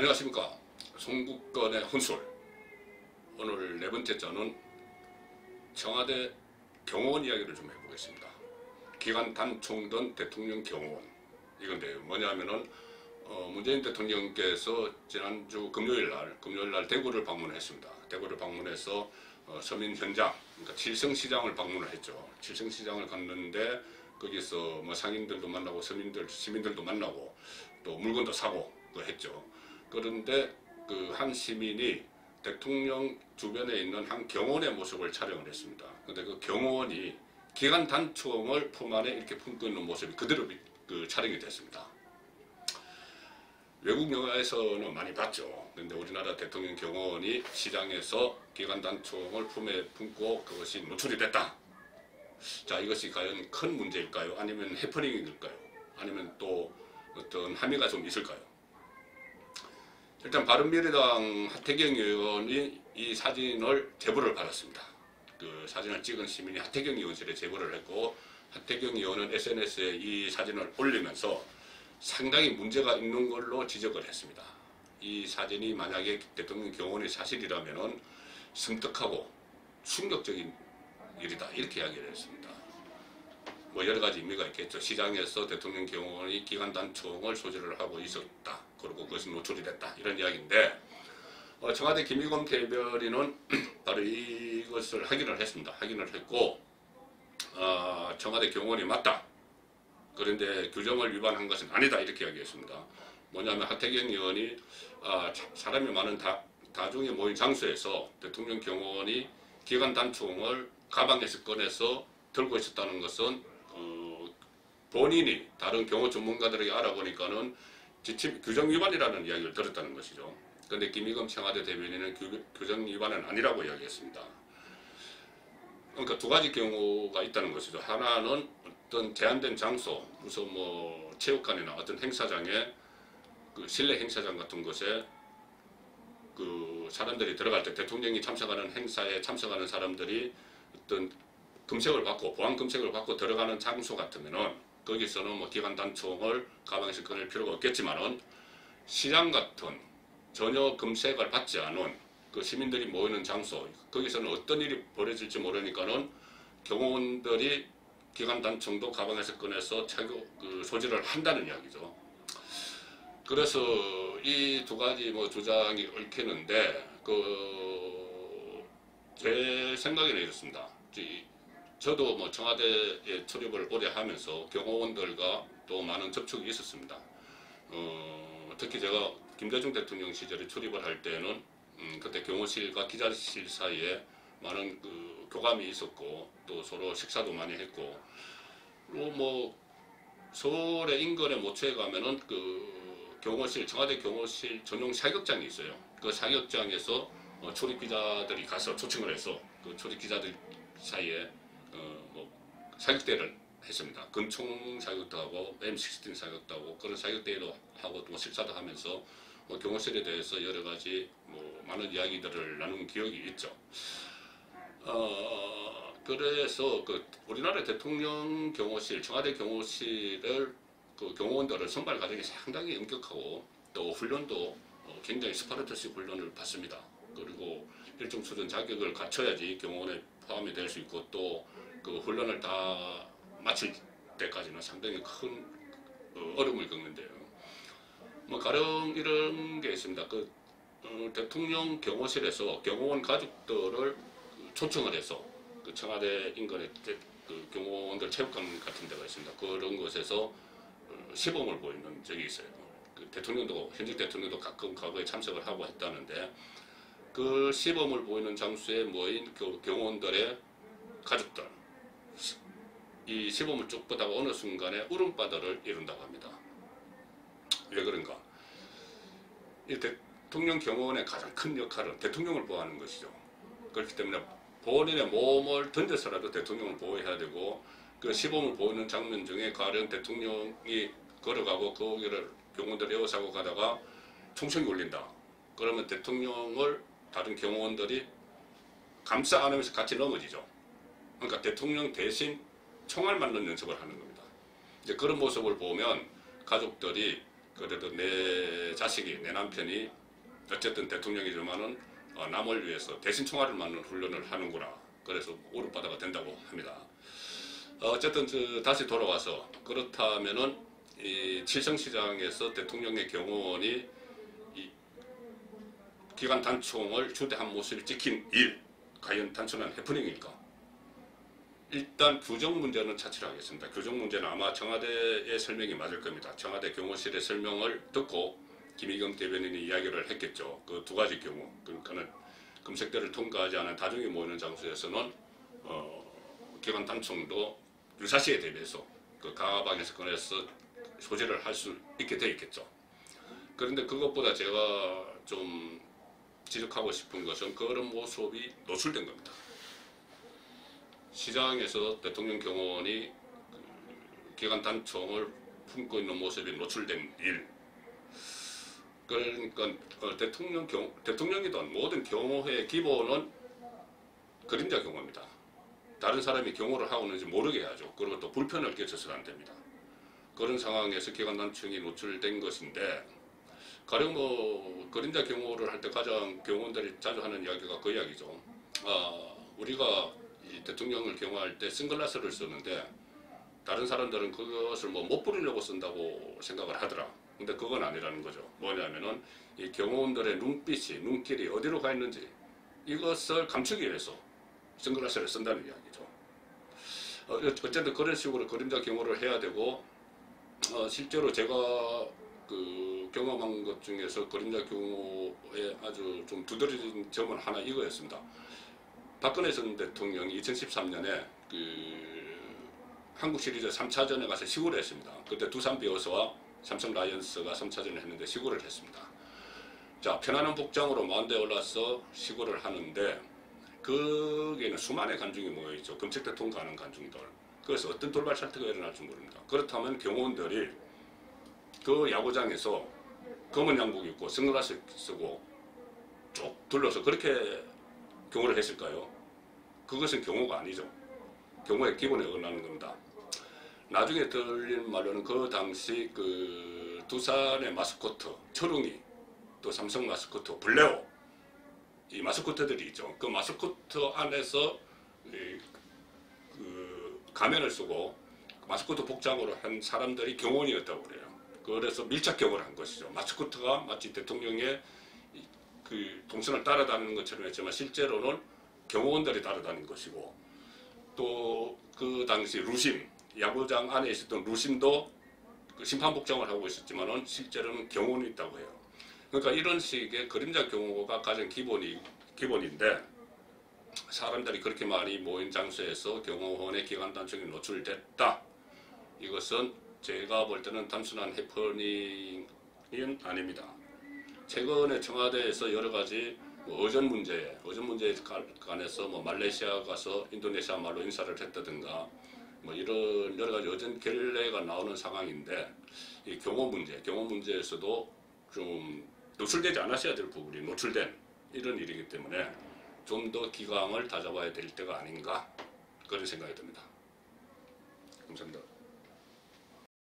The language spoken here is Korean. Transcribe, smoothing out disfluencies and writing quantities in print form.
안녕하십니까. 송국건의 혼술. 오늘 네 번째 저는 청와대 경호원 이야기를 좀 해보겠습니다. 기간 단총된 대통령 경호원. 이건데요. 뭐냐면은 문재인 대통령께서 지난주 금요일날 대구를 방문했습니다. 대구를 방문해서 서민 현장, 그러니까 칠성시장을 방문을 했죠. 칠성시장을 갔는데 거기서 뭐 상인들도 만나고 시민들도 만나고 또 물건도 사고 했죠. 그런데 그 한 시민이 대통령 주변에 있는 한 경호원의 모습을 촬영을 했습니다. 근데 그 경호원이 기관 단총을 품 안에 이렇게 품고 있는 모습이 그대로 촬영이 됐습니다. 외국 영화에서는 많이 봤죠. 근데 우리나라 대통령 경호원이 시장에서 기관 단총을 품에 품고 그것이 노출이 됐다. 자, 이것이 과연 큰 문제일까요? 아니면 해프닝일까요? 아니면 또 어떤 함의가 좀 있을까요? 일단 바른미래당 하태경 의원이 이 사진을 제보를 받았습니다. 그 사진을 찍은 시민이 하태경 의원실에 제보를 했고, 하태경 의원은 SNS에 이 사진을 올리면서 상당히 문제가 있는 걸로 지적을 했습니다. 이 사진이 만약에 대통령 경호원의 사실이라면 섬뜩하고 충격적인 일이다, 이렇게 이야기를 했습니다. 뭐 여러 가지 의미가 있겠죠. 시장에서 대통령 경호원이 기관 단총을 소지를 하고 있었다. 그리고 그것이 노출이 됐다. 이런 이야기인데 청와대 김의겸 대변인은 바로 이것을 확인을 했습니다. 확인을 했고 청와대 경호원이 맞다. 그런데 규정을 위반한 것은 아니다. 이렇게 이야기했습니다. 뭐냐면 하태경 의원이 사람이 많은 다중에 모인 장소에서 대통령 경호원이 기관 단총을 가방에서 꺼내서 들고 있었다는 것은 본인이 다른 경호 전문가들에게 알아보니까는 지침 규정 위반이라는 이야기를 들었다는 것이죠. 그런데 김의겸 청와대 대변인은 규정 위반은 아니라고 이야기했습니다. 그러니까 두 가지 경우가 있다는 것이죠. 하나는 어떤 제한된 장소, 무슨 뭐 체육관이나 어떤 행사장에 그 실내 행사장 같은 곳에 그 사람들이 들어갈 때 대통령이 참석하는 행사에 참석하는 사람들이 어떤 검색을 받고 보안 검색을 받고 들어가는 장소 같으면은 거기서는 뭐 기관 단총을 가방에서 꺼낼 필요가 없겠지만은 시장 같은 전혀 검색을 받지 않은 그 시민들이 모이는 장소, 거기서는 어떤 일이 벌어질지 모르니까는 경호원들이 기관 단총도 가방에서 꺼내서 소지를 한다는 이야기죠. 그래서 이 두 가지 뭐 주장이 얽히는데 제 생각에는 이렇습니다. 저도 뭐 청와대에 출입을 오래 하면서 경호원들과 또 많은 접촉이 있었습니다. 특히 제가 김대중 대통령 시절에 출입을 할 때는 그때 경호실과 기자실 사이에 많은 그 교감이 있었고 또 서로 식사도 많이 했고, 그리고 뭐 서울의 인근의 모처에 가면은 그 경호실, 청와대 경호실 전용 사격장이 있어요. 그 사격장에서 출입 기자들이 가서 초청을 해서 그 출입 기자들 사이에 뭐 사격대회를 했습니다. 근총 사격도 하고 M16 사격도 하고 그런 사격대회도 하고 또 식사도 하면서 뭐 경호실에 대해서 여러 가지 뭐 많은 이야기들을 나눈 기억이 있죠. 그래서 그 우리나라 대통령 경호실, 청와대 경호실을 그 경호원들을 선발 과정이 상당히 엄격하고 또 훈련도 굉장히 스파르타식 훈련을 받습니다. 그리고 일정 수준 자격을 갖춰야지 경호원에 포함이 될 수 있고 또 그 훈련을 다 마칠 때까지는 상당히 큰 어려움을 겪는데요. 뭐 가령 이런 게 있습니다. 그 대통령 경호실에서 경호원 가족들을 초청을 해서 그 청와대 인근에 그 경호원들 체육관 같은 데가 있습니다. 그런 곳에서 시범을 보이는 적이 있어요. 그 현직 대통령도 가끔 과거에 참석을 하고 했다는데 그 시범을 보이는 장소에 모인 경호원들의 가족들, 이 시범을 쭉 보다가 어느 순간에 울음바다를 이룬다고 합니다. 왜 그런가? 이 대통령 경호원의 가장 큰 역할은 대통령을 보호하는 것이죠. 그렇기 때문에 본인의 몸을 던져서라도 대통령을 보호해야 되고, 그 시범을 보이는 장면 중에 가령 대통령이 걸어가고 거기를 경호원들이 에워싸고 가다가 총성이 울린다. 그러면 대통령을 다른 경호원들이 감싸 안으면서 같이 넘어지죠. 그러니까 대통령 대신 총알 맞는 연습을 하는 겁니다. 이제 그런 모습을 보면 가족들이 그래도 내 자식이, 내 남편이 어쨌든 대통령이지만은 남을 위해서 대신 총알을 맞는 훈련을 하는구나. 그래서 오르바다가 된다고 합니다. 어쨌든 다시 돌아와서 그렇다면은 이 칠성시장에서 대통령의 경호원이 이 기관 단총을 주대한 모습을 지킨 일, 과연 단순한 해프닝일까? 일단 규정 문제는 차치를 하겠습니다. 규정 문제는 아마 청와대의 설명이 맞을 겁니다. 청와대 경호실의 설명을 듣고 김의겸 대변인이 이야기를 했겠죠. 그 두 가지 경우, 그러니까는 금색대를 통과하지 않은 다중이 모이는 장소에서는 기관 단총도 유사시에 대비해서 그 가방에서 꺼내서 소지를 할 수 있게 되어 있겠죠. 그런데 그것보다 제가 좀 지적하고 싶은 것은 그런 모습이 노출된 겁니다. 시장에서 대통령 경호원이 기관 단총을 품고 있는 모습이 노출된 일. 그러니까 대통령이든 모든 경호의 기본은 그림자 경호입니다. 다른 사람이 경호를 하고 있는지 모르게 해야죠. 그리고 또 불편을 끼쳐서는 안 됩니다. 그런 상황에서 기관 단총이 노출된 것인데, 가령 그림자 경호를 할 때 가장 경호원들이 자주 하는 이야기가 그 이야기죠. 우리가 이 대통령을 경호할 때 선글라스를 쓰는데 다른 사람들은 그것을 못 부리려고 쓴다고 생각을 하더라. 근데 그건 아니라는 거죠. 뭐냐면은 이 경호원들의 눈길이 어디로 가 있는지 이것을 감추기 위해서 선글라스를 쓴다는 이야기죠. 어쨌든 그런 식으로 그림자 경호를 해야 되고, 실제로 제가 경험한 것 중에서 그림자 경호에 아주 좀 두드러진 점은 하나 이거였습니다. 박근혜 전 대통령이 2013년에 한국 시리즈 3차전에 가서 시구를 했습니다. 그때 두산 베어스와 삼성 라이언스가 3차전을 했는데 시구를 했습니다. 자, 편안한 복장으로 마운드에 올라서 시구를 하는데 거기에는 수많은 관중이 모여있죠. 금책대 통과하는 관중들. 그래서 어떤 돌발 사태가 일어날지 모릅니다. 그렇다면 경호원들이 그 야구장에서 검은 양복 입고 선글라스 쓰고 쭉 둘러서 그렇게 경호를 했을까요? 그것은 경호가 아니죠. 경호의 기본에 어긋나는 겁니다. 나중에 들린 말로는 그 당시 두산의 마스코트 철웅이, 또 삼성 마스코트 블레오, 이 마스코트들이 있죠. 그 마스코트 안에서 가면을 쓰고 마스코트 복장으로 한 사람들이 경호원이었다고 그래요. 그래서 밀착 경호를 한 것이죠. 마스코트가 마치 대통령의 동선을 따라다니는 것처럼 했지만 실제로는 경호원들이 따라다닌 것이고, 또 그 당시 루심, 야구장 안에 있었던 루심도 심판 복장을 하고 있었지만은 실제로는 경호원이 있다고 해요. 그러니까 이런 식의 그림자 경호가 가장 기본인데, 사람들이 그렇게 많이 모인 장소에서 경호원의 기관 단총이 노출됐다. 이것은 제가 볼 때는 단순한 해프닝은 아닙니다. 최근에 청와대에서 여러 가지 의전 문제에 관해서 말레이시아 가서 인도네시아 말로 인사를 했다든가 이런 여러 가지 의전 결례가 나오는 상황인데, 이 경호 문제에서도 좀 노출되지 않았어야 될 부분이 노출된 이런 일이기 때문에 좀 더 기강을 다잡아야 될 때가 아닌가, 그런 생각이 듭니다. 감사합니다.